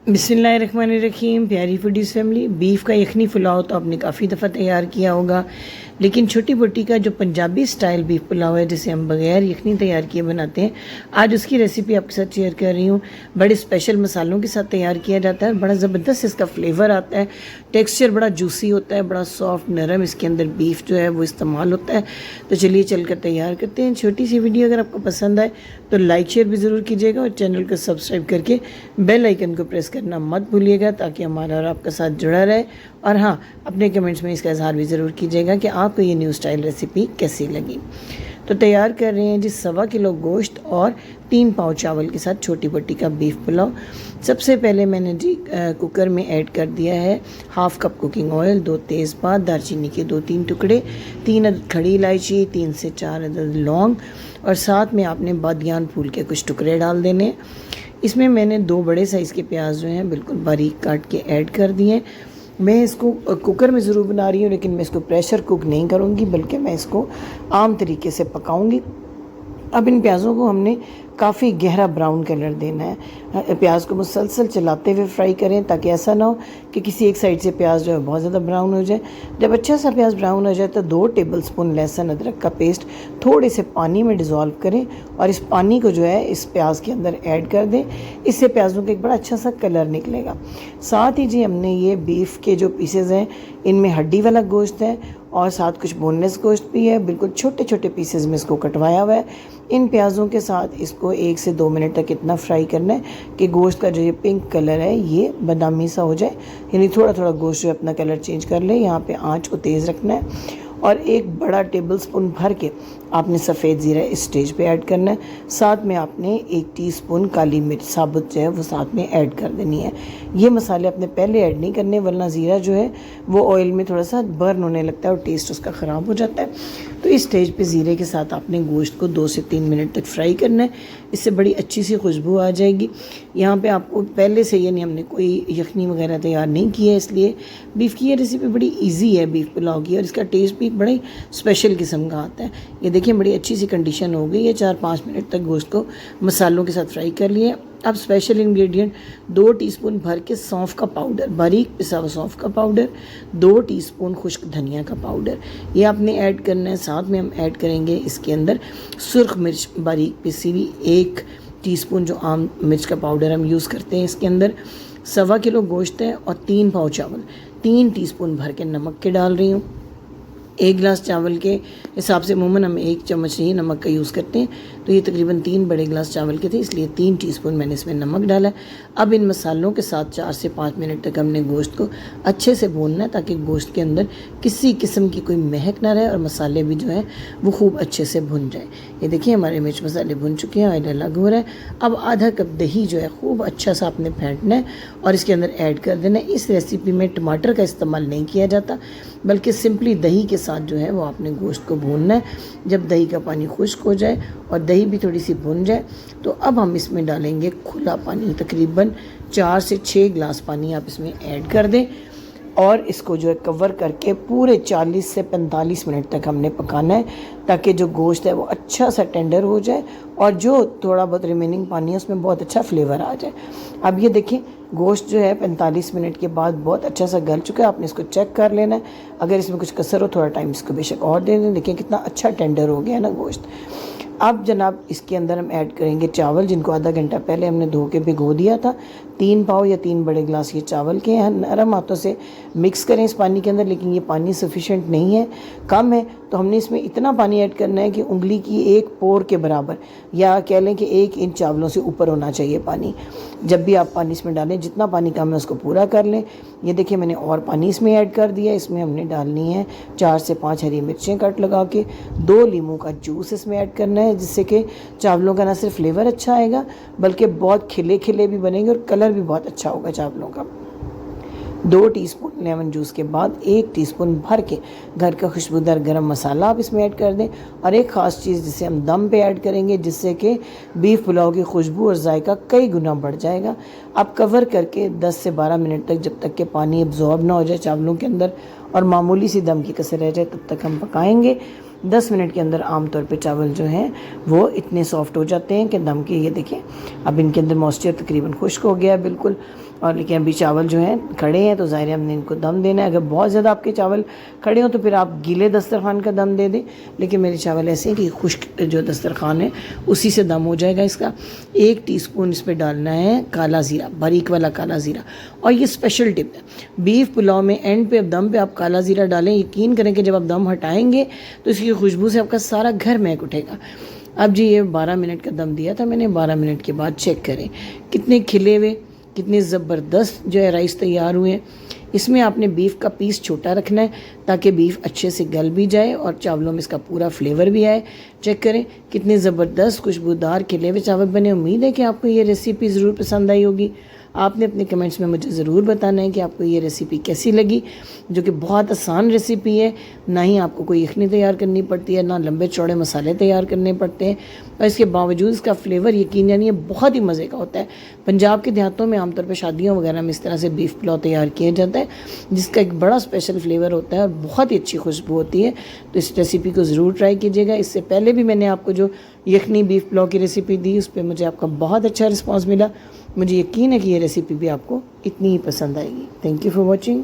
बिस्मिल्लाहिर्रहमानिर्रहीम। प्यारी foodies family, beef का यखनी पुलाव तो आपने काफ़ी दफ़ा तैयार किया होगा, लेकिन छोटी बोटी का जो पंजाबी स्टाइल बीफ पुलाव है जिसे हम बगैर यखनी तैयार किए बनाते हैं, आज उसकी रेसिपी आपके साथ शेयर कर रही हूँ। बड़े स्पेशल मसालों के साथ तैयार किया जाता है, बड़ा ज़बरदस्त इसका फ्लेवर आता है, टेक्सचर बड़ा जूसी होता है, बड़ा सॉफ्ट नरम इसके अंदर बीफ जो है वो इस्तेमाल होता है। तो चलिए चलकर तैयार करते हैं। छोटी सी वीडियो अगर आपको पसंद आए तो लाइक शेयर भी ज़रूर कीजिएगा और चैनल को सब्सक्राइब करके बेल आइकन को प्रेस करना मत भूलिएगा ताकि हमारा और आपका साथ जुड़ा रहे। और हाँ, अपने कमेंट्स में इसका इजहार भी ज़रूर कीजिएगा कि आपको ये न्यू स्टाइल रेसिपी कैसी लगी। तो तैयार कर रहे हैं जी 1.25 किलो गोश्त और 3 पाव चावल के साथ छोटी बोटी का बीफ पुलाव। सबसे पहले मैंने जी कुकर में ऐड कर दिया है 1/2 कप कुकिंग ऑयल, 2 तेज़पात, दालचीनी के 2-3 टुकड़े, 3 अदद खड़ी इलायची, 3 से 4 अदद लौंग और साथ में आपने बादियान फूल के कुछ टुकड़े डाल देने। इसमें मैंने 2 बड़े साइज़ के प्याज जो हैं बिल्कुल बारीक काट के ऐड कर दिए। मैं इसको कुकर में ज़रूर बना रही हूँ, लेकिन मैं इसको प्रेशर कुक नहीं करूँगी, बल्कि मैं इसको आम तरीके से पकाऊँगी। अब इन प्याज़ों को हमने काफ़ी गहरा ब्राउन कलर देना है। प्याज को मुसलसल चलाते हुए फ्राई करें ताकि ऐसा ना हो कि किसी एक साइड से प्याज जो है बहुत ज़्यादा ब्राउन हो जाए। जब अच्छा सा प्याज ब्राउन हो जाए तो 2 टेबलस्पून लहसुन अदरक का पेस्ट थोड़े से पानी में डिज़ोल्व करें और इस पानी को जो है इस प्याज के अंदर ऐड कर दें। इससे प्याज़ों का एक बड़ा अच्छा सा कलर निकलेगा। साथ ही जी हमने ये बीफ के जो पीसेज हैं इनमें हड्डी वाला गोश्त है और साथ कुछ बोनलेस गोश्त भी है, बिल्कुल छोटे छोटे पीसेज में इसको कटवाया हुआ है। इन प्याज़ों के साथ इसको 1 से 2 मिनट तक इतना फ्राई करना है कि गोश्त का जो ये पिंक कलर है ये बादामी सा हो जाए, यानी थोड़ा थोड़ा गोश्त जो अपना कलर चेंज कर ले। यहाँ पे आंच को तेज़ रखना है और 1 बड़ा टेबलस्पून भर के आपने सफ़ेद ज़ीरा इस स्टेज पे ऐड करना है। साथ में आपने 1 टीस्पून काली मिर्च साबुत जो है वो साथ में ऐड कर देनी है। ये मसाले आपने पहले ऐड नहीं करने, वरना ज़ीरा जो है वो ऑयल में थोड़ा सा बर्न होने लगता है और टेस्ट उसका ख़राब हो जाता है। तो इस स्टेज पे ज़ीरे के साथ आपने गोश्त को 2 से 3 मिनट तक फ्राई करना है। इससे बड़ी अच्छी सी खुशबू आ जाएगी। यहाँ पे आपको पहले से यानी हमने कोई यखनी वगैरह तैयार नहीं की है, इसलिए बीफ की ये रेसिपी बड़ी इजी है बीफ पुलाव की, और इसका टेस्ट भी बड़े स्पेशल किस्म का आता है। ये देखिए बड़ी अच्छी सी कंडीशन हो गई है। 4-5 मिनट तक गोश्त को मसालों के साथ फ्राई कर लिए। अब स्पेशल इंग्रेडिएंट 2 टीस्पून भर के सौंफ का पाउडर, बारीक पिसा हुआ सौंफ का पाउडर, 2 टीस्पून खुश्क धनिया का पाउडर, ये आपने ऐड करना है। साथ में हम ऐड करेंगे इसके अंदर सुर्ख मिर्च बारीक पिसी हुई, 1 टीस्पून जो आम मिर्च का पाउडर हम यूज़ करते हैं इसके अंदर। 1.25 किलो गोश्त है और 3 पाव चावल, 3 टीस्पून भर के नमक के डाल रही हूँ। 1 गिलास चावल के हिसाब से अमूमन हम 1 चम्मच ही नमक का यूज़ करते हैं, तो ये तकरीबन 3 बड़े गिलास चावल के थे, इसलिए 3 टीस्पून मैंने इसमें नमक डाला है। अब इन मसालों के साथ 4 से 5 मिनट तक हमने गोश्त को अच्छे से भूनना है ताकि गोश्त के अंदर किसी किस्म की कोई महक ना रहे और मसाले भी जो है वो खूब अच्छे से भुन जाए। ये देखिए हमारे मिर्च मसाले भुन चुके हैं, ऑयल अलग हो रहा है। अब आधा कप दही जो है खूब अच्छा सा आपने फेंटना है और इसके अंदर ऐड कर देना है। इस रेसिपी में टमाटर का इस्तेमाल नहीं किया जाता, बल्कि सिंपली दही के साथ जो है वो आपने गोश्त को भूनना है। जब दही का पानी खुश्क हो जाए और दही भी थोड़ी सी भुन जाए तो अब हम इसमें डालेंगे खुला पानी, तकरीबन 4 से 6 गिलास पानी आप इसमें ऐड कर दें और इसको जो है कवर करके पूरे 40 से 45 मिनट तक हमने पकाना है ताकि जो गोश्त है वो अच्छा सा टेंडर हो जाए और जो थोड़ा बहुत रिमेनिंग पानी है उसमें बहुत अच्छा फ्लेवर आ जाए। अब ये देखिए गोश्त जो है 45 मिनट के बाद बहुत अच्छा सा गल चुका है। आपने इसको चेक कर लेना है, अगर इसमें कुछ कसर हो थोड़ा टाइम इसको बेशक और दे दें। देखिए कितना अच्छा टेंडर हो गया है ना गोश्त। अब जनाब इसके अंदर हम ऐड करेंगे चावल, जिनको आधा घंटा पहले हमने धो के भिगो दिया था। 3 पाव या 3 बड़े गिलास ये चावल के हैं। नरम हाथों से मिक्स करें इस पानी के अंदर, लेकिन ये पानी सफिशेंट नहीं है, कम है, तो हमने इसमें इतना पानी ऐड करना है कि उंगली की 1 पोर के बराबर, या कह लें कि 1 इंच चावलों से ऊपर होना चाहिए पानी। जब भी आप पानी इसमें डालें, जितना पानी कम है उसको पूरा कर लें। ये देखिए मैंने और पानी इसमें ऐड कर दिया। इसमें हमने डालनी है 4 से 5 हरी मिर्चें कट लगा के, 2 लीमू का जूस इसमें ऐड करना है, जिससे कि चावलों का ना सिर्फ फ्लेवर अच्छा आएगा बल्कि बहुत खिले खिले भी बनेंगे और कलर भी बहुत अच्छा होगा चावलों का। 2 टीस्पून लेमन जूस के बाद 1 टीस्पून भर के घर का खुशबूदार गरम मसाला आप इसमें ऐड कर दें और एक ख़ास चीज़ जिसे हम दम पे ऐड करेंगे, जिससे कि बीफ पुलाव की खुशबू और जायका कई गुना बढ़ जाएगा। आप कवर करके 10 से 12 मिनट तक, जब तक कि पानी एब्जॉर्ब ना हो जाए चावलों के अंदर और मामूली सी दम की कसर रह जाए, तब तक हम पकाएंगे। 10 मिनट के अंदर आमतौर पे चावल जो हैं वो इतने सॉफ्ट हो जाते हैं कि दम के, ये देखिए अब इनके अंदर मॉइस्चर तकरीबन खुश्क हो गया है बिल्कुल। और लेकिन अभी चावल जो हैं खड़े हैं तो ज़ाहिर है हमने इनको दम देना है। अगर बहुत ज़्यादा आपके चावल खड़े हों तो फिर आप गीले दस्तरखान का दम दे दें, लेकिन मेरे चावल ऐसे हैं कि खुश्क जो दस्तरखान है उसी से दम हो जाएगा इसका। 1 टीस्पून इस पर डालना है काला ज़ीरा, बारीक वाला काला ज़ीरा। और ये स्पेशल टिप है, बीफ पुलाव में एंड पे दम पे आप काला ज़ीरा डालें, यकीन करें कि जब आप दम हटाएंगे तो इसकी खुशबू से आपका सारा घर महक उठेगा। अब जी ये 12 मिनट का दम दिया था मैंने, 12 मिनट के बाद चेक करें कितने खिले हुए, कितने ज़बरदस्त जो है राइस तैयार हुए हैं। इसमें आपने बीफ का पीस छोटा रखना है ताकि बीफ अच्छे से गल भी जाए और चावलों में इसका पूरा फ्लेवर भी आए। चेक करें कितने ज़बरदस्त खुशबूदार खिले हुए चावल बने। उम्मीद है कि आपको ये रेसिपी ज़रूर पसंद आई होगी। आपने अपने कमेंट्स में मुझे ज़रूर बताना है कि आपको ये रेसिपी कैसी लगी, जो कि बहुत आसान रेसिपी है। ना ही आपको कोई यखनी तैयार करनी पड़ती है, ना लंबे चौड़े मसाले तैयार करने पड़ते हैं, और इसके बावजूद इसका फ्लेवर यकीन जानिए बहुत ही मज़े का होता है। पंजाब के देहातों में आमतौर पर शादियों वगैरह में इस तरह से बीफ पुलाव तैयार किया जाता है, जिसका एक बड़ा स्पेशल फ्लेवर होता है और बहुत ही अच्छी खुशबू होती है। तो इस रेसिपी को ज़रूर ट्राई कीजिएगा। इससे पहले भी मैंने आपको जो यखनी बीफ पुलाव की रेसिपी दी उस पर मुझे आपका बहुत अच्छा रिस्पॉन्स मिला। मुझे यकीन है कि ये रेसिपी भी आपको इतनी ही पसंद आएगी। Thank you for watching.